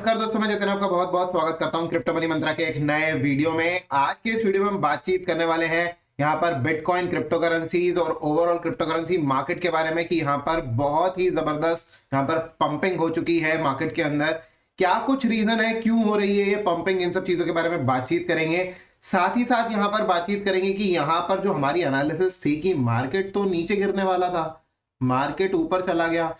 नमस्कार दोस्तों, मैं जतिन आपका बहुत बहुत स्वागत करता हूं क्रिप्टो मनी मंत्रा के एक नए वीडियो में। आज के इस वीडियो में हम बातचीत करने वाले हैं यहां पर बिटकॉइन, क्रिप्टो करेंसीज और ओवरऑल क्रिप्टो करेंसी मार्केट के बारे में कि यहां पर बहुत ही जबरदस्त यहां पर पंपिंग हो चुकी है मार्केट के अंदर। क्या कुछ रीजन है, क्यों हो रही है ये पंपिंग, इन सब चीजों के बारे में बातचीत करेंगे। साथ ही साथ यहां पर बातचीत करेंगे कि यहां पर जो हमारी एनालिसिस थी कि मार्केट तो नीचे गिरने वाला था, मार्केट ऊपर चला गया,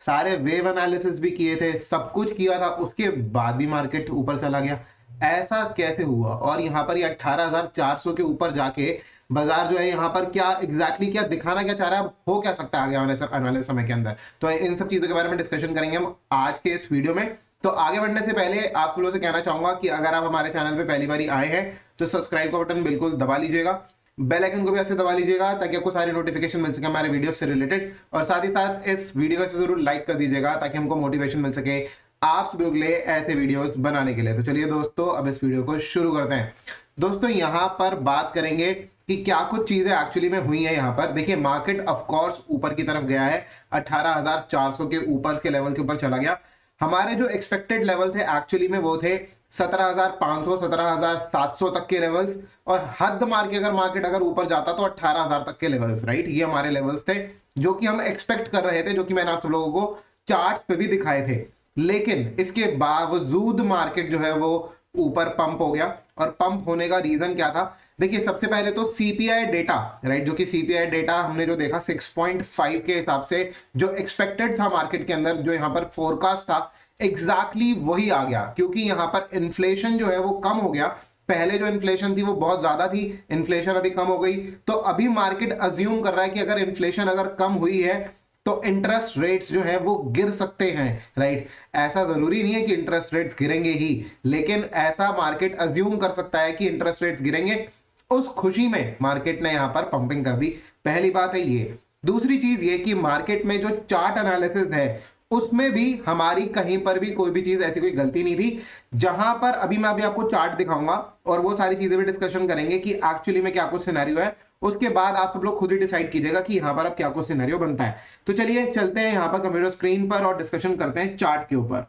सारे वेव एनालिसिस भी किए थे, सब कुछ किया था, उसके बाद भी मार्केट ऊपर चला गया। ऐसा कैसे हुआ? और यहाँ पर ये 18,400 के ऊपर जाके बाजार जो है यहाँ पर क्या एग्जैक्टली क्या दिखाना क्या चाह रहा है, हो क्या सकता है आगे आने वाले समय के अंदर। तो इन सब चीजों के बारे में डिस्कशन करेंगे हम आज के इस वीडियो में। तो आगे बढ़ने से पहले आप लोगों से कहना चाहूंगा कि अगर आप हमारे चैनल पे पहली बार आए हैं तो सब्सक्राइब का बटन बिल्कुल दबा लीजिएगा, बेल आइकन को भी ऐसे दबा लीजिएगा ताकि आपको सारी नोटिफिकेशन मिल सके हमारे वीडियो से रिलेटेड। और साथ ही साथ इस वीडियो से जरूर लाइक कर दीजिएगा ताकि हमको मोटिवेशन मिल सके आप सभी के लिए ऐसे वीडियोस बनाने के लिए। तो चलिए दोस्तों, अब इस वीडियो को शुरू करते हैं। दोस्तों यहाँ पर बात करेंगे कि क्या कुछ चीजें एक्चुअली में हुई है। यहाँ पर देखिए, मार्केट ऑफ कोर्स ऊपर की तरफ गया है, 18,400 के ऊपर के लेवल के ऊपर चला गया। हमारे जो एक्सपेक्टेड लेवल थे एक्चुअली में वो थे 17,500 17,700 तक के लेवल्स, और हद मार के अगर मार्केट अगर ऊपर जाता तो 18,000 तक के लेवल्स, राइट। ये हमारे लेवल्स थे जो कि हम एक्सपेक्ट कर रहे थे, जो कि मैंने आप सब लोगों को चार्ट्स पे भी दिखाए थे। लेकिन इसके बावजूद मार्केट जो है वो ऊपर पंप हो गया। और पंप होने का रीजन क्या था? देखिए, सबसे पहले तो सीपीआई डेटा, राइट, जो कि सीपीआई डेटा हमने जो देखा 6.5 के हिसाब से जो एक्सपेक्टेड था मार्केट के अंदर, जो यहां पर फोरकास्ट था, एग्जैक्टली वही आ गया। क्योंकि यहां पर इन्फ्लेशन जो है वो कम हो गया। पहले जो इन्फ्लेशन थी वो बहुत ज्यादा थी, इन्फ्लेशन अभी कम हो गई। तो अभी मार्केट अज्यूम कर रहा है कि अगर इन्फ्लेशन अगर कम हुई है तो इंटरेस्ट रेट्स जो है वो गिर सकते हैं, राइट। ऐसा जरूरी नहीं है कि इंटरेस्ट रेट्स गिरेंगे ही, लेकिन ऐसा मार्केट अज्यूम कर सकता है कि इंटरेस्ट रेट्स गिरेंगे। उस खुशी में मार्केट ने यहां पर पंपिंग कर दी। पहली बात है ये। दूसरी चीज ये कि मार्केट में जो चार्ट एनालिसिस है उसमें भी हमारी कहीं पर भी कोई भी चीज ऐसी कोई गलती नहीं थी। जहां पर अभी मैं अभी आपको चार्ट दिखाऊंगा और वो सारी चीजें भी डिस्कशन करेंगे कि एक्चुअली में क्या कुछ सिनेरियो है। उसके बाद आप सब लोग खुद ही डिसाइड कीजिएगा कि यहां पर अब क्या कुछ सिनेरियो बनता है। तो चलिए चलते हैं यहां पर कंप्यूटर स्क्रीन पर और डिस्कशन करते हैं चार्ट के ऊपर।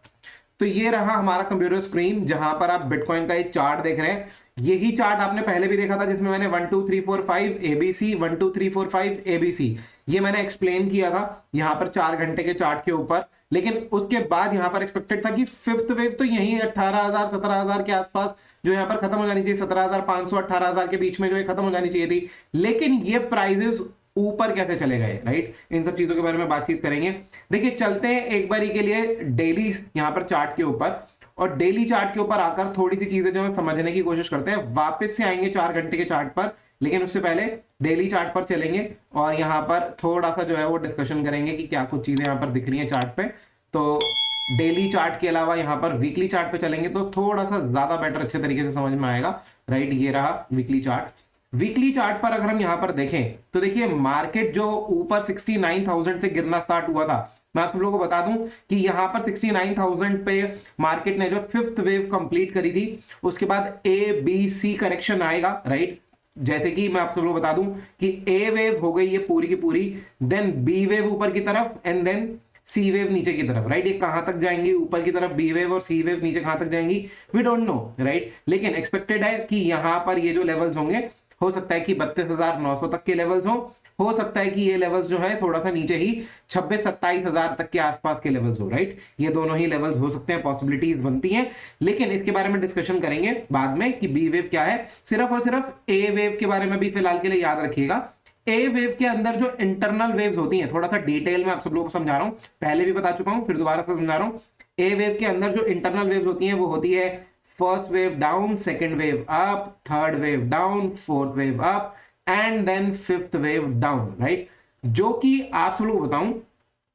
तो ये रहा हमारा कंप्यूटर स्क्रीन, जहां पर आप बिटकॉइन का एक चार्ट देख रहे हैं। यही चार्ट आपने पहले भी देखा था, जिसमें मैंने 1 2 3 4 5 एबीसी 1 2 3 4 5 एबीसी ये मैंने एक्सप्लेन किया था यहां पर 4 घंटे के चार्ट के ऊपर। लेकिन उसके बाद यहां पर एक्सपेक्टेड था कि फिफ्थ वेव तो यही 18,000 17,000 के आसपास जो यहां पर खत्म हो जानी चाहिए, 17,500 18,000 के बीच में जो है खत्म हो जानी चाहिए थी। लेकिन ये प्राइजेस ऊपर कैसे चले गए, राइट, इन सब चीजों के बारे में बातचीत करेंगे। देखिए, चलते हैं एक बारी के लिए डेली यहां पर चार्ट के ऊपर, और डेली चार्ट के ऊपर आकर थोड़ी सी चीजें जो है समझने की कोशिश करते हैं। वापस से आएंगे 4 घंटे के चार्ट पर, लेकिन उससे पहले डेली चार्ट पर चलेंगे और यहां पर थोड़ा सा जो है वो डिस्कशन करेंगे कि क्या कुछ चीजें यहां पर दिख रही है चार्ट पे। तो डेली चार्ट के अलावा यहां पर वीकली चार्ट पे चलेंगे तो थोड़ा सा ज्यादा बेटर अच्छे तरीके से समझ में आएगा, राइट। ये रहा वीकली चार्ट। वीकली चार्ट पर अगर हम यहां पर देखें तो देखिए, मार्केट जो ऊपर 69,000 से गिरना स्टार्ट हुआ था, मैं आप सब लोगों को बता दूं कि यहां पर 69,000 पे मार्केट ने जो फिफ्थ वेव कंप्लीट करी थी, उसके बाद ए बी सी करेक्शन आएगा, राइट। जैसे कि मैं आप सब लोगों को बता दूं कि ए वेव हो गई ये पूरी की पूरी, देन बी वेव ऊपर की तरफ, एंड देन सी वेव नीचे की तरफ, राइट। ये कहां तक जाएंगी ऊपर की तरफ बी वेव, और सी वेव नीचे कहां तक जाएंगी वी डोंट नो, राइट। लेकिन एक्सपेक्टेड है कि यहां पर ये जो लेवल्स होंगे, हो सकता है कि 32,900 तक के लेवल्स हो सकता है कि ये लेवल्स जो है थोड़ा सा नीचे ही 26-27,000 तक के आसपास के लेवल्स हो, राइट। ये दोनों ही लेवल्स हो सकते हैं, पॉसिबिलिटीज बनती हैं। लेकिन इसके बारे में डिस्कशन करेंगे बाद में कि बी वेव क्या है। सिर्फ और सिर्फ ए वेव के बारे में भी फिलहाल के लिए याद रखिएगा। ए वेव के अंदर जो इंटरनल वेव्स होती हैं, थोड़ा सा डिटेल में आप सब लोगों को समझा रहा हूं, पहले भी बता चुका हूं, फिर दोबारा से समझा रहा हूं। ए वेव के अंदर जो इंटरनल वेव्स होती हैं वो होती है first wave down, second wave up, third wave down, fourth wave up, and then fifth wave down, right. जो कि आप सब लोग बताऊं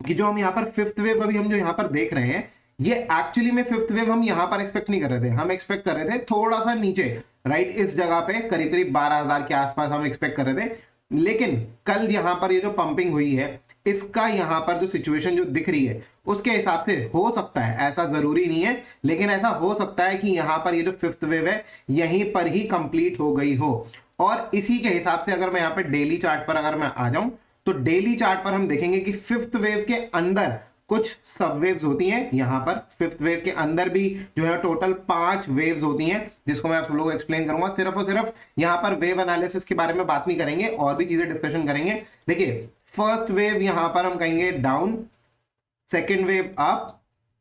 कि जो हम यहां पर फिफ्थ वेव अभी हम जो यहां पर देख रहे हैं, ये एक्चुअली में फिफ्थ वेव हम यहां पर एक्सपेक्ट नहीं कर रहे थे। हम एक्सपेक्ट कर रहे थे थोड़ा सा नीचे, राइट, इस जगह पे करीब करीब 12,000 के आसपास हम एक्सपेक्ट कर रहे थे। लेकिन कल यहां पर ये जो पंपिंग हुई है, इसका यहां पर जो सिचुएशन जो दिख रही है उसके हिसाब से हो सकता है, ऐसा जरूरी नहीं है, लेकिन ऐसा हो सकता है कि यहां पर ये जो फिफ्थ वेव है यहीं पर ही कंप्लीट हो गई हो। और इसी के हिसाब से अगर मैं यहां पे डेली चार्ट पर अगर मैं आ जाऊं तो डेली चार्ट पर हम देखेंगे कि फिफ्थ वेव के अंदर कुछ सब वेव्स होती हैं यहाँ पर। फिफ्थ वेव के अंदर भी जो है टोटल 5 वेव्स होती हैं, जिसको मैं आप लोगों को एक्सप्लेन करूंगा। सिर्फ और सिर्फ यहाँ पर वेव एनालिसिस के बारे में बात नहीं करेंगे, और भी चीजें डिस्कशन करेंगे। देखिए फर्स्ट वेव यहाँ पर हम कहेंगे down, second wave up,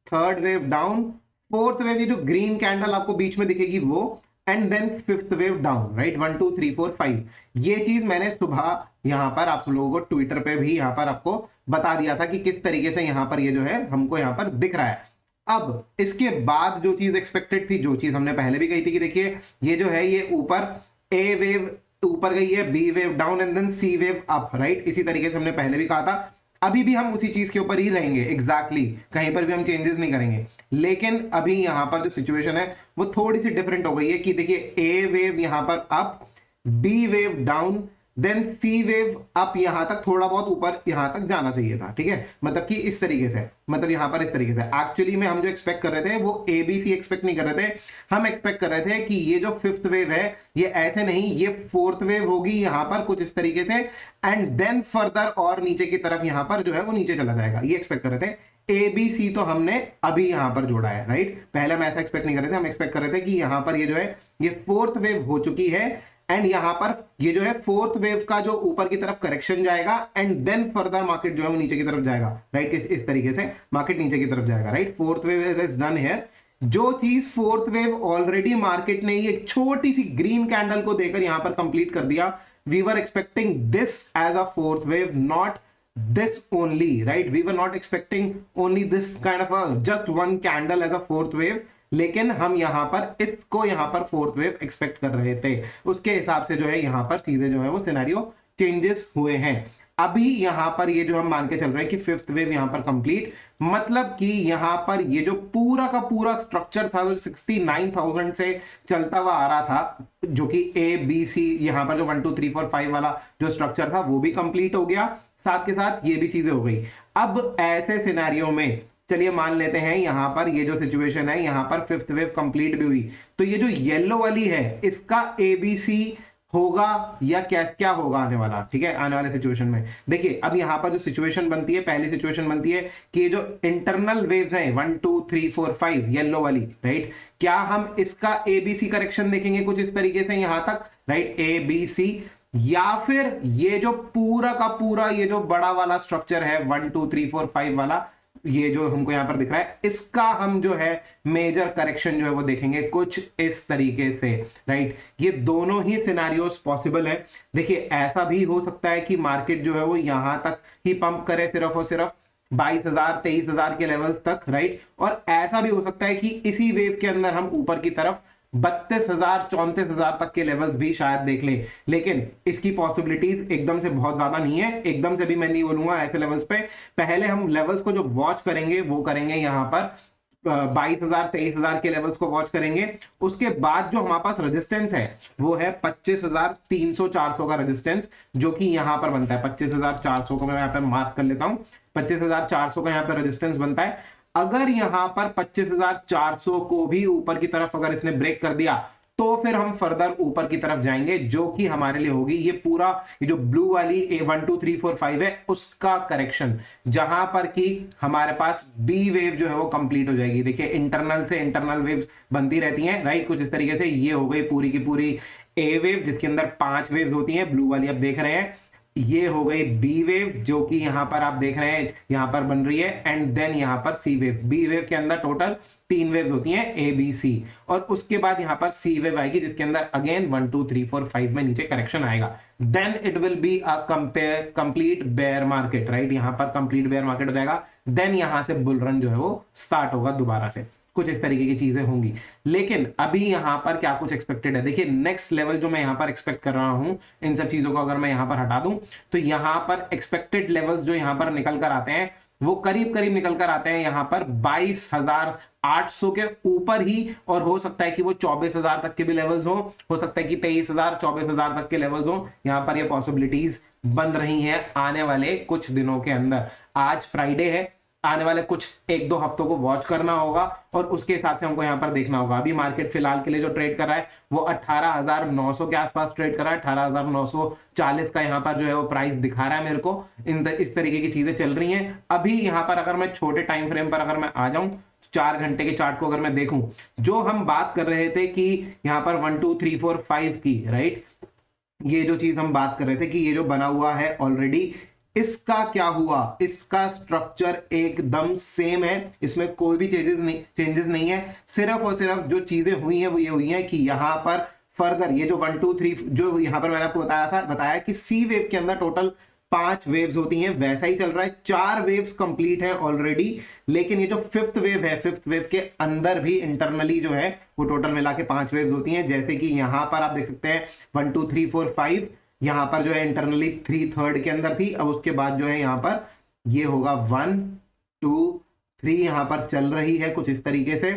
third wave down, fourth wave ये जो ग्रीन कैंडल आपको बीच में दिखेगी वो, and then fifth wave down, right. 1 2 3 4 5 ये चीज मैंने सुबह यहाँ पर आप लोगों को ट्विटर पे भी यहाँ पर आपको बता दिया था कि किस तरीके से यहाँ पर ये जो है हमको यहाँ पर दिख रहा है। अब इसके बाद जो चीज एक्सपेक्टेड थी, जो चीज हमने पहले भी कही थी कि देखिए ये जो है ये ऊपर ए वेव ऊपर गई है, B wave down, and then C wave up, right. इसी तरीके से हमने पहले भी कहा था। अभी भी हम उसी चीज के ऊपर ही रहेंगे एग्जैक्टली, कहीं पर भी हम चेंजेस नहीं करेंगे। लेकिन अभी यहां पर जो सिचुएशन है वो थोड़ी सी डिफरेंट हो गई है कि देखिए ए वेव यहां पर up, B wave down, then C wave up, यहां तक थोड़ा बहुत ऊपर यहां तक जाना चाहिए था, ठीक है। मतलब कि इस तरीके से, मतलब यहां पर इस तरीके से एक्चुअली में हम जो एक्सपेक्ट कर रहे थे वो ए बी सी एक्सपेक्ट नहीं कर रहे थे। हम एक्सपेक्ट कर रहे थे कि ये जो फिफ्थ वेव है ये ऐसे नहीं, ये फोर्थ वेव होगी यहां पर कुछ इस तरीके से, एंड देन फर्दर और नीचे की तरफ यहां पर जो है वो नीचे चला जाएगा, ये एक्सपेक्ट कर रहे थे। ए बी सी तो हमने अभी यहां पर जोड़ा है, राइट। पहले हम ऐसा एक्सपेक्ट नहीं कर रहे थे, हम एक्सपेक्ट कर रहे थे कि यहां पर ये जो है ये फोर्थ वेव हो चुकी है, एंड यहां पर ये जो है फोर्थ वेव का जो ऊपर की तरफ करेक्शन जाएगा, एंड देन फर्दर मार्केट जो है वो नीचे की तरफ जाएगा, राइट। इस तरीके से मार्केट नीचे की तरफ जाएगा, right. Fourth wave is done here. जो चीज फोर्थ वेव ऑलरेडी मार्केट ने एक छोटी सी ग्रीन कैंडल को देकर यहां पर कंप्लीट कर दिया, we were expecting this as a fourth wave, not this only, right? We were not expecting only this kind of a just one candle as a fourth wave, लेकिन हम यहां पर इसको यहां पर फोर्थ वेव एक्सपेक्ट कर रहे थे। उसके हिसाब से जो है यहां पर चीजें जो है वो सिनेरियो चेंजेस हुए हैं। अभी यहां पर ये जो हम मान के चल रहे हैं कि फिफ्थ वेव यहां पर कंप्लीट, मतलब कि यहां पर ये जो पूरा का पूरा स्ट्रक्चर था जो 69,000 से चलता हुआ आ रहा था, जो कि ए बी सी यहां पर जो 1 2 3 4 5 वाला जो स्ट्रक्चर था वो भी कंप्लीट हो गया, साथ के साथ ये भी चीजें हो गई। अब ऐसे सिनेरियो में चलिए मान लेते हैं यहां पर ये जो सिचुएशन है यहां पर फिफ्थ वेव कंप्लीट भी हुई, तो ये जो येलो वाली है इसका एबीसी होगा या क्या होगा आने वाला, ठीक है, आने वाले सिचुएशन में। देखिए अब यहां पर जो सिचुएशन बनती है, पहली सिचुएशन बनती है कि ये जो इंटरनल वेव्स हैं 1 2 3 4 5 येलो वाली, राइट, क्या हम इसका एबीसी करेक्शन देखेंगे कुछ इस तरीके से यहां तक, राइट, ए बी सी, या फिर ये जो पूरा का पूरा ये जो बड़ा वाला स्ट्रक्चर है 1 2 3 4 5 वाला, ये जो हमको यहां पर दिख रहा है, इसका हम जो है मेजर करेक्शन जो है वो देखेंगे कुछ इस तरीके से, राइट। ये दोनों ही सिनेरियोस पॉसिबल है। देखिए ऐसा भी हो सकता है कि मार्केट जो है वो यहां तक ही पंप करे सिर्फ और सिर्फ 22,000 23,000 के लेवल्स तक, राइट। और ऐसा भी हो सकता है कि इसी वेव के अंदर हम ऊपर की तरफ 32,000 34,000 तक के लेवल्स भी शायद देख ले, लेकिन इसकी पॉसिबिलिटीज एकदम से बहुत ज्यादा नहीं है। एकदम से भी मैं नहीं बोलूंगा ऐसे लेवल्स पे। पहले हम लेवल्स को जो वॉच करेंगे वो करेंगे यहां पर 22,000 23,000 के लेवल्स को वॉच करेंगे। उसके बाद जो हमारे पास रेजिस्टेंस है वो है 25,300 400 का रेजिस्टेंस, जो कि यहां पर बनता है 25,400 को मैं यहां पर मार्क कर लेता हूं। 25,400 का यहां पर रेजिस्टेंस बनता है। अगर यहां पर 25,400 को भी ऊपर की तरफ अगर इसने ब्रेक कर दिया तो फिर हम फर्दर ऊपर की तरफ जाएंगे, जो कि हमारे लिए होगी ये पूरा ये जो ब्लू वाली 1 2 3 4 5 है उसका करेक्शन, जहां पर कि हमारे पास बी वेव जो है वो कंप्लीट हो जाएगी। देखिए इंटरनल से इंटरनल वेव्स बनती रहती हैं, राइट, कुछ इस तरीके से। ये हो गई पूरी की पूरी ए वेव जिसके अंदर 5 वेव्स होती हैं, ब्लू वाली आप देख रहे हैं। ये हो गई बी वेव जो कि यहां पर आप देख रहे हैं यहां पर बन रही है, एंड देन यहां पर सी वेव। बी वेव के अंदर टोटल 3 वेव्स होती हैं ए बी सी, और उसके बाद यहां पर सी वेव आएगी जिसके अंदर अगेन 1 2 3 4 5 में नीचे करेक्शन आएगा। Then it will be a complete bear market, right. यहां पर कंप्लीट बेयर मार्केट हो जाएगा। देन यहां से बुल रन जो है वो स्टार्ट होगा दोबारा से। कुछ इस तरीके की चीजें होंगी। लेकिन अभी यहां पर क्या कुछ एक्सपेक्टेड है, देखिए नेक्स्ट लेवल जो मैं यहां पर एक्सपेक्ट कर रहा हूं, इन सब चीजों को अगर मैं यहां पर हटा दूं तो यहां पर एक्सपेक्टेड लेवल्स जो यहां पर निकल कर आते हैं वो करीब करीब निकल कर आते हैं यहां पर 22,800 के ऊपर ही, और हो सकता है कि वो 24,000 तक के भी लेवल्स हो सकता है कि 23,000 24,000 तक के लेवल्स हो। यहां पर ये पॉसिबिलिटीज बन रही हैं आने वाले कुछ दिनों के अंदर। आज फ्राइडे है, आने वाले कुछ एक दो हफ्तों को वॉच करना होगा और उसके हिसाब से हमको यहाँ पर देखना होगा। अभी मार्केट फिलहाल के लिए जो ट्रेड कर रहा है वो 18,900 के आसपास ट्रेड कर रहा है, 18,940 का यहाँ पर जो है वो प्राइस दिखा रहा है मेरे को। इस तरीके की चीजें चल रही हैं। अभी यहाँ पर अगर मैं छोटे टाइम फ्रेम पर अगर मैं आ जाऊं, 4 घंटे के चार्ट को अगर मैं देखूं, जो हम बात कर रहे थे कि यहाँ पर 1 2 3 4 5 की, राइट, ये जो चीज हम बात कर रहे थे कि ये जो बना हुआ है ऑलरेडी, इसका क्या हुआ, इसका स्ट्रक्चर एकदम सेम है, इसमें कोई भी चेंजेस नहीं है। सिर्फ और सिर्फ जो चीजें हुई हैं वो ये हुई हैं कि यहां पर फर्दर ये जो 1 2 3 जो यहां पर मैंने आपको बताया कि सी वेव के अंदर टोटल 5 वेव्स होती हैं, वैसा ही चल रहा है। 4 वेव्स कंप्लीट है ऑलरेडी, लेकिन ये जो फिफ्थ वेव है, फिफ्थ वेव के अंदर भी इंटरनली जो है वो टोटल मिला के 5 वेव्स होती हैं। जैसे कि यहां पर आप देख सकते हैं 1 2 3 4 5, यहां पर जो है इंटरनली 3 थर्ड के अंदर थी। अब उसके बाद जो है यहां पर ये होगा 1 2 3, यहां पर चल रही है कुछ इस तरीके से,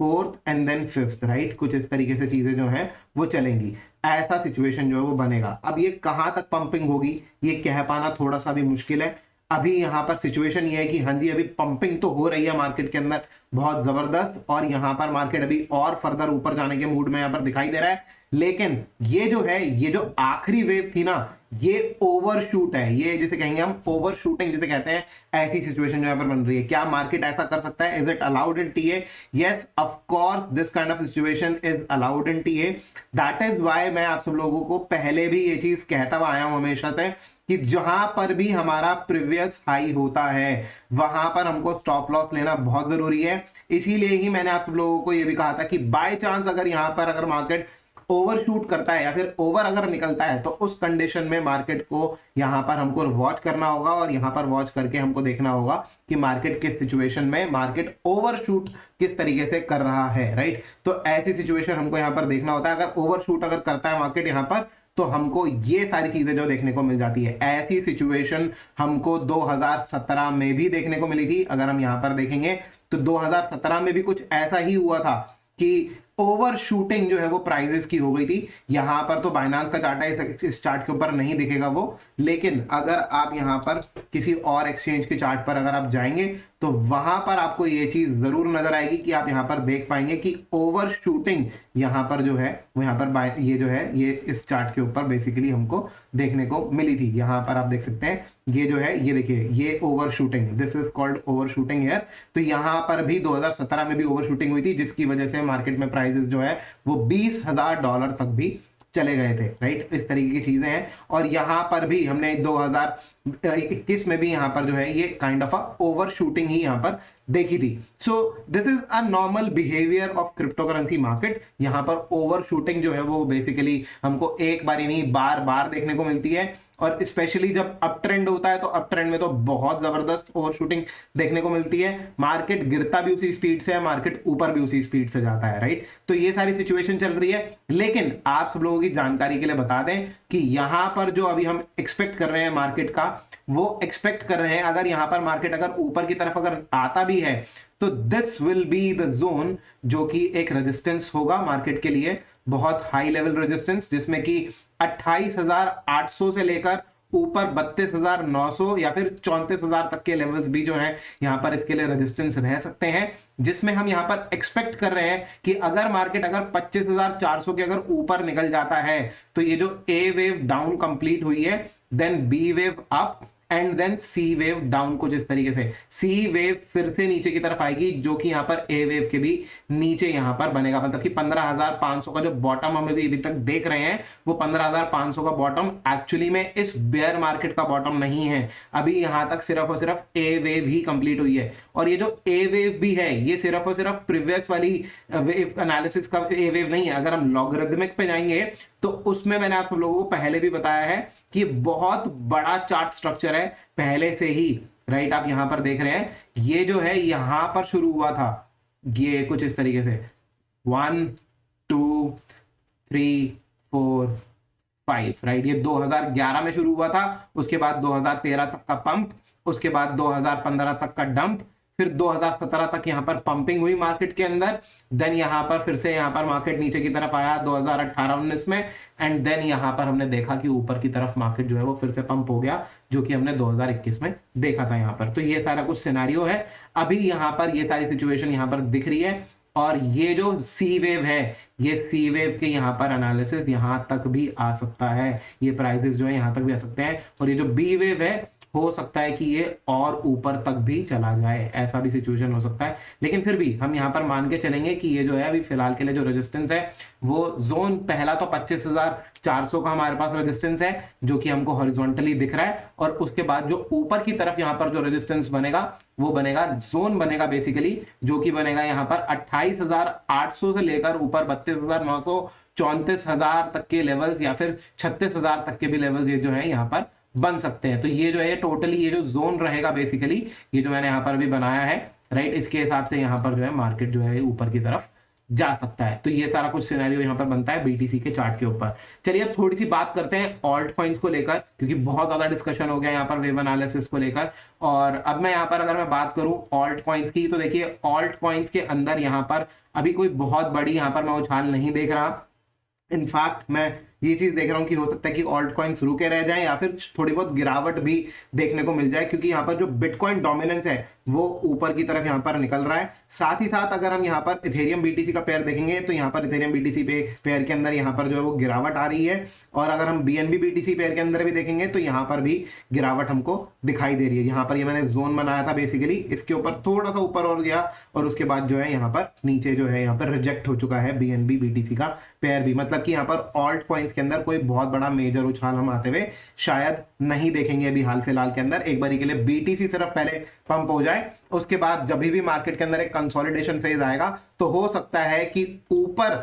fourth and then fifth, right, कुछ इस तरीके से चीजें जो है वो चलेंगी। ऐसा सिचुएशन जो है वो बनेगा। अब ये कहां तक पंपिंग होगी ये कह पाना थोड़ा सा भी मुश्किल है। अभी यहां पर सिचुएशन ये है कि हाँ जी, अभी पंपिंग तो हो रही है मार्केट के अंदर बहुत जबरदस्त, और यहां पर मार्केट अभी और फर्दर ऊपर जाने के मूड में यहां पर दिखाई दे रहा है। लेकिन ये जो है, ये जो आखिरी वेव थी ना, ये ओवरशूट है, ये जिसे कहेंगे हम ओवरशूटिंग जिसे कहते हैं, ऐसी सिचुएशन जो यहाँ पर बन रही है। क्या मार्केट ऐसा कर सकता है? Is it allowed in TA? Yes, of course this kind of situation is allowed in TA. That is why मैं आप सब लोगों को पहले भी ये चीज कहता हुआ आया हूं हमेशा से कि जहां पर भी हमारा प्रीवियस हाई होता है वहां पर हमको स्टॉप लॉस लेना बहुत जरूरी है। इसीलिए ही मैंने आप सब लोगों को ये भी कहा था कि बाय चांस अगर यहां पर अगर मार्केट ओवरशूट करता है या फिर ओवर अगर निकलता है तो उस कंडीशन में मार्केट को यहां पर हमको वॉच करना होगा, और यहां पर वॉच करके हमको देखना होगा कि मार्केट किस सिचुएशन में मार्केट ओवरशूट किस तरीके से कर रहा है, राइट। तो ऐसी सिचुएशन हमको यहां पर देखना होता है। अगर ओवरशूट अगर करता है मार्केट यहां पर, तो हमको ये सारी चीजें जो देखने को मिल जाती है। ऐसी सिचुएशन हमको 2017 में भी देखने को मिली थी। अगर हम यहां पर देखेंगे तो 2017 में भी कुछ ऐसा ही हुआ था कि ओवर शूटिंग जो है वो प्राइजेस की हो गई थी। यहां पर तो बाइनांस का चार्ट है, इस चार्ट के ऊपर नहीं दिखेगा वो, लेकिन अगर आप यहां पर किसी और एक्सचेंज के चार्ट पर अगर आप जाएंगे तो वहां पर आपको ये चीज जरूर नजर आएगी कि आप यहां पर देख पाएंगे कि ओवर शूटिंग यहां पर जो है वो यहां पर ये जो है ये इस चार्ट के ऊपर बेसिकली हमको देखने को मिली थी। यहां पर आप देख सकते हैं ये जो है, ये देखिए, ये over shooting, this is called over shooting here. तो यहां पर भी 2017 में भी ओवर शूटिंग हुई थी, जिसकी वजह से मार्केट में प्राइसेस जो है वो $20,000 तक भी चले गए थे, राइट। इस तरीके की चीजें हैं। और यहां पर भी हमने 2021 में भी यहां पर जो है ये kind of a over shooting ही यहां पर देखी थी। So this is a normal behaviour of crypto currency market. यहां पर ओवर शूटिंग जो है वो बेसिकली हमको एक बार ही नहीं बार बार देखने को मिलती है, और स्पेशली जब अप ट्रेंड होता है तो अप ट्रेंड में तो बहुत जबरदस्त ओवर शूटिंग देखने को मिलती है। मार्केट गिरता भी उसी स्पीड से है, मार्केट ऊपर भी उसी स्पीड से जाता है, राइट। तो ये सारी सिचुएशन चल रही है। लेकिन आप सब लोगों की जानकारी के लिए बता दें कि यहां पर जो अभी हम एक्सपेक्ट कर रहे हैं मार्केट का, वो एक्सपेक्ट कर रहे हैं अगर यहां पर मार्केट अगर ऊपर की तरफ अगर आता भी है तो this will be the zone जो कि एक रेजिस्टेंस होगा मार्केट के लिए, बहुत हाई लेवल रेजिस्टेंस, जिसमें कि 28,800 से लेकर ऊपर 32,900 या फिर 34,000 तक के लेवल्स भी जो हैं यहां पर इसके लिए रेजिस्टेंस रह सकते हैं। जिसमें हम यहां पर एक्सपेक्ट कर रहे हैं कि अगर मार्केट अगर 25,400 के अगर ऊपर निकल जाता है तो ये जो ए वेव डाउन कंप्लीट हुई है, then B wave up and then C wave down, कुछ इस तरीके से सी वेव फिर से नीचे की तरफ आएगी, जो कि यहां पर ए वेव के भी नीचे यहां पर बनेगा। मतलब कि 15,500 का जो बॉटम हम अभी तक देख रहे हैं वो 15,500 का बॉटम एक्चुअली में इस बेयर मार्केट का बॉटम नहीं है। अभी यहां तक सिर्फ और सिर्फ ए वेव ही कंप्लीट हुई है, और ये जो ए वेव भी है ये सिर्फ और सिर्फ प्रीवियस वाली वेव एनालिसिस का ए वेव नहीं है। अगर हम लॉगरिथमिक पे जाएंगे तो उसमें मैंने आप सब लोगों को पहले भी बताया है कि बहुत बड़ा चार्ट स्ट्रक्चर है पहले से ही, राइट। आप यहां पर देख रहे हैं ये जो है यहां पर शुरू हुआ था, ये कुछ इस तरीके से 1 2 3 4 5, राइट। ये 2011 में शुरू हुआ था, उसके बाद 2013 तक का पंप, उसके बाद 2015 तक का डंप, फिर 2017 तक यहाँ पर पंपिंग हुई मार्केट के अंदर, देन यहाँ पर फिर से यहाँ पर मार्केट नीचे की तरफ आया 2018-19 में, एंड देन यहाँ पर हमने देखा कि ऊपर की तरफ मार्केट जो है वो फिर से पंप हो गया, जो कि हमने 2021 में देखा था यहाँ पर। तो ये सारा कुछ सिनेरियो है, अभी यहाँ पर ये सारी सिचुएशन यहाँ पर दिख रही है। और ये जो सी वेव है, ये सी वेव के यहाँ पर एनालिसिस यहाँ तक भी आ सकता है, ये प्राइसेस जो है यहाँ तक भी आ सकते हैं। और ये जो बी वेव है, हो सकता है कि ये और ऊपर तक भी चला जाए, ऐसा भी सिचुएशन हो सकता है। लेकिन फिर भी हम यहाँ पर मान के चलेंगे कि ये जो है अभी फिलहाल के लिए जो रेजिस्टेंस है वो जोन, पहला तो 25,400 का हमारे पास रेजिस्टेंस है जो कि हमको हॉरिजॉन्टली दिख रहा है, और उसके बाद जो ऊपर की तरफ यहाँ पर जो रेजिस्टेंस बनेगा वो बनेगा, जोन बनेगा बेसिकली, जो कि बनेगा यहाँ पर 28,800 से लेकर ऊपर 32,900, 34,000 तक के लेवल्स, या फिर 36,000 तक के भी लेवल्स ये जो है यहाँ पर बन सकते हैं। तो ये जो है टोटली ये जो जोन रहेगा बेसिकली, ये जो मैंने यहाँ पर अभी बनाया है, राइट, इसके हिसाब से यहाँ पर जो है मार्केट जो है ऊपर की तरफ जा सकता है। तो ये सारा कुछ सिनेरियो यहाँ पर बनता है बीटीसी के चार्ट के ऊपर। चलिए अब थोड़ी सी बात करते हैं ऑल्ट कॉइन्स को लेकर, क्योंकि बहुत ज्यादा डिस्कशन हो गया यहाँ पर वेव एनालिसिस को लेकर। और अब मैं यहाँ पर अगर मैं बात करूं ऑल्ट कॉइन्स की, तो देखिए ऑल्ट कॉइन्स के अंदर यहाँ पर अभी कोई बहुत बड़ी यहाँ पर मैं उछाल नहीं देख रहा। इनफैक्ट मैं ये चीज देख रहा हूं कि हो सकता है कि ऑल्ट कॉइन्स रुके रह जाएं या फिर थोड़ी बहुत गिरावट भी देखने को मिल जाए, क्योंकि यहाँ पर जो बिटकॉइन डोमिनेंस है वो ऊपर की तरफ यहाँ पर निकल रहा है। साथ ही साथ अगर हम यहाँ पर इथेरियम बीटीसी का पेयर देखेंगे तो यहाँ पर इथेरियम बीटीसी पेयर के अंदर यहाँ पर जो है वो गिरावट आ रही है, और अगर हम बीएनबी बीटीसी पेयर के अंदर भी देखेंगे तो यहाँ पर भी गिरावट हमको दिखाई दे रही है। यहाँ पर ये मैंने जोन बनाया था बेसिकली, इसके ऊपर थोड़ा सा ऊपर और गया, और उसके बाद जो है यहाँ पर नीचे जो है यहाँ पर रिजेक्ट हो चुका है बीएनबी बीटीसी का पेयर भी। मतलब कि यहाँ पर ऑल्ट कॉइन्स के अंदर कोई बहुत बड़ा मेजर उछाल हम आते हुए शायद नहीं देखेंगे अभी हाल फिलहाल के अंदर। एक बारी के लिए बीटीसी सिर्फ पहले पंप हो जाए, उसके बाद जब भी मार्केट के अंदर एक कंसोलिडेशन फेज आएगा तो हो सकता है कि ऊपर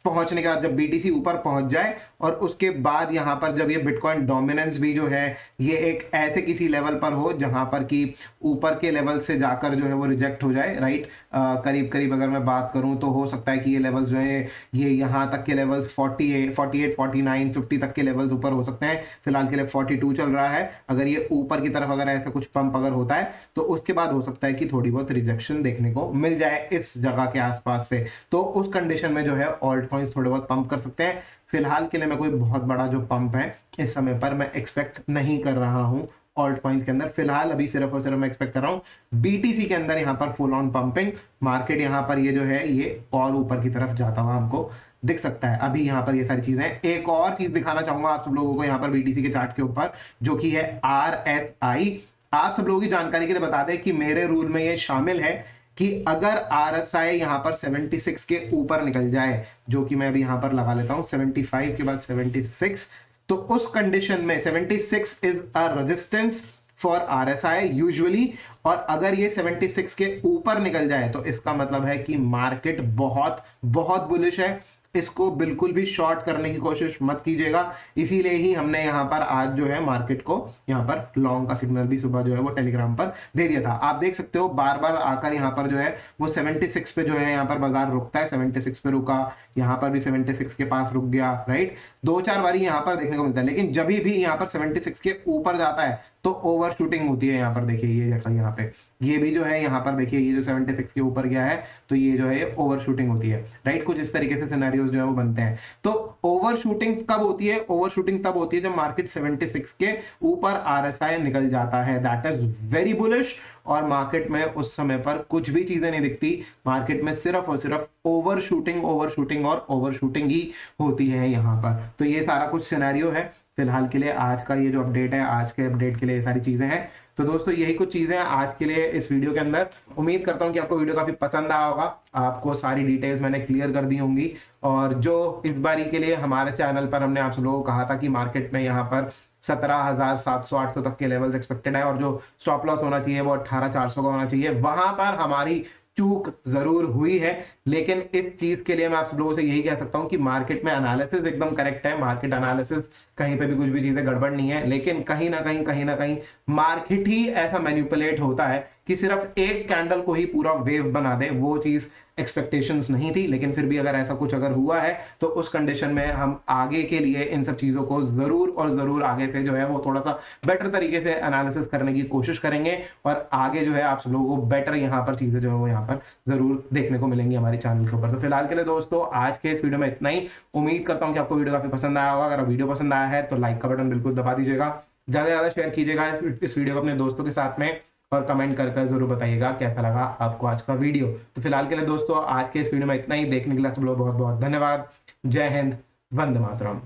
पहुंचने के बाद जब बीटीसी ऊपर पहुंच जाए, और उसके बाद यहां पर जब ये बिटकॉइन डोमिनेंस भी जो है ये एक ऐसे किसी लेवल पर हो जहां पर कि ऊपर के लेवल से जाकर जो है वो रिजेक्ट हो जाए, राइट, करीब करीब अगर मैं बात करूं तो हो सकता है कि ये लेवल्स जो है ये यहां तक के लेवल्स 48, 49, 50 तक के लेवल्स ऊपर हो सकते हैं। फिलहाल के लिए 42 चल रहा है। अगर ये ऊपर की तरफ अगर ऐसा कुछ पंप अगर होता है तो उसके बाद हो सकता है कि थोड़ी बहुत रिजेक्शन देखने को मिल जाए इस जगह के आसपास से। तो उस कंडीशन में जो है ऑल्ट कॉइन्स थोड़े बहुत पंप कर सकते हैं। फिलहाल के लिए मैं कोई बहुत बड़ा जो पंप है इस समय पर मैं एक्सपेक्ट नहीं कर रहा हूं ऑल्ट कॉइन्स के अंदर। फिलहाल अभी सिर्फ और सिर्फ मैं एक्सपेक्ट कर रहा हूं बीटीसी के अंदर यहाँ पर फुल ऑन पंपिंग, मार्केट यहाँ पर ये जो है ये और ऊपर की तरफ जाता हुआ हमको दिख सकता है। अभी यहाँ पर ये सारी चीजें, एक और चीज दिखाना चाहूंगा आप सब लोगों को यहाँ पर बीटीसी के चार्ट के ऊपर, जो कि है RSI। आप सब लोगों की जानकारी के लिए बता दें कि मेरे रूल में ये शामिल है कि अगर RSI यहाँ पर 76 के ऊपर निकल जाए, जो कि मैं अभी यहाँ पर लगा लेता हूँ 75 के बाद 76, तो उस कंडीशन में 76 is a resistance for RSI usually, और अगर ये 76 के ऊपर निकल जाए तो इसका मतलब है कि मार्केट बहुत बहुत बुलिश है। इसको बिल्कुल भी शॉर्ट करने की कोशिश मत कीजिएगा। इसीलिए ही हमने यहाँ पर आज जो है मार्केट को यहाँ पर लॉन्ग का सिग्नल भी सुबह जो है वो टेलीग्राम पर दे दिया था। आप देख सकते हो बार बार आकर यहाँ पर जो है वो 76 पे जो है यहाँ पर बाजार रुकता है, 76 पे रुका, यहाँ पर भी 76 के पास रुक गया, राइट, 2-4 बारी यहाँ पर देखने को मिलता है। लेकिन जब भी यहाँ पर 76 के ऊपर जाता है तो ओवर शूटिंग होती है। यहाँ पर देखिए, ये देखा यहाँ पे, ये भी जो है यहाँ पर देखिए ये जो 76 के ऊपर गया है तो ये जो है ओवर शूटिंग होती है, राइट। कुछ इस तरीके से सिनेरियोस जो है वो बनते हैं। तो ओवर शूटिंग कब होती है? ओवर शूटिंग तब होती है जब मार्केट 76 के ऊपर RSI निकल जाता है, दैट इज वेरी बुलिश। और मार्केट में उस समय पर कुछ भी चीजें नहीं दिखती, मार्केट में सिर्फ और सिर्फ ओवर शूटिंग और ओवर शूटिंग ही होती है यहाँ पर। तो ये सारा कुछ सिनेरियो है फिलहाल के लिए। आज का ये जो अपडेट है, आज के अपडेट के लिए ये सारी चीजें हैं। तो दोस्तों यही कुछ चीजें हैं आज के लिए इस वीडियो के अंदर। उम्मीद करता हूं कि आपको वीडियो काफी पसंद आया होगा, आपको सारी डिटेल्स मैंने क्लियर कर दी होंगी। और जो इस बारी के लिए हमारे चैनल पर हमने आप सब लोगों को कहा था कि मार्केट में यहाँ पर 17,700-800 तक के लेवल्स एक्सपेक्टेड है, और जो स्टॉप लॉस होना चाहिए वो 18,400 का होना चाहिए। वहां पर हमारी चूक जरूर हुई है, लेकिन इस चीज के लिए मैं आप लोगों से यही कह सकता हूं कि मार्केट में एनालिसिस एकदम करेक्ट है, मार्केट एनालिसिस कहीं पे भी कुछ भी चीजें गड़बड़ नहीं है, लेकिन कहीं ना कहीं मार्केट ही ऐसा मैनिपुलेट होता है कि सिर्फ एक कैंडल को ही पूरा वेव बना दे। वो चीज एक्सपेक्टेशंस नहीं थी, लेकिन फिर भी अगर ऐसा कुछ अगर हुआ है तो उस कंडीशन में हम आगे के लिए इन सब चीजों को जरूर और जरूर आगे से जो है वो थोड़ा सा बेटर तरीके से एनालिसिस करने की कोशिश करेंगे, और आगे जो है आप सब लोगों को बेटर यहाँ पर चीजें जो है वो यहाँ पर जरूर देखने को मिलेंगी हमारे चैनल के ऊपर। तो फिलहाल के लिए दोस्तों आज के इस वीडियो में इतना ही। उम्मीद करता हूँ कि आपको वीडियो काफी पसंद आया होगा। अगर वीडियो पसंद आया है तो लाइक का बटन बिल्कुल दबा दीजिएगा, ज्यादा से ज्यादा शेयर कीजिएगा इस वीडियो को अपने दोस्तों के साथ में, और कमेंट कर जरूर बताइएगा कैसा लगा आपको आज का वीडियो। तो फिलहाल के लिए दोस्तों आज के इस वीडियो में इतना ही। देखने के लिए आप लोग बहुत बहुत धन्यवाद। जय हिंद, वंदे मातरम।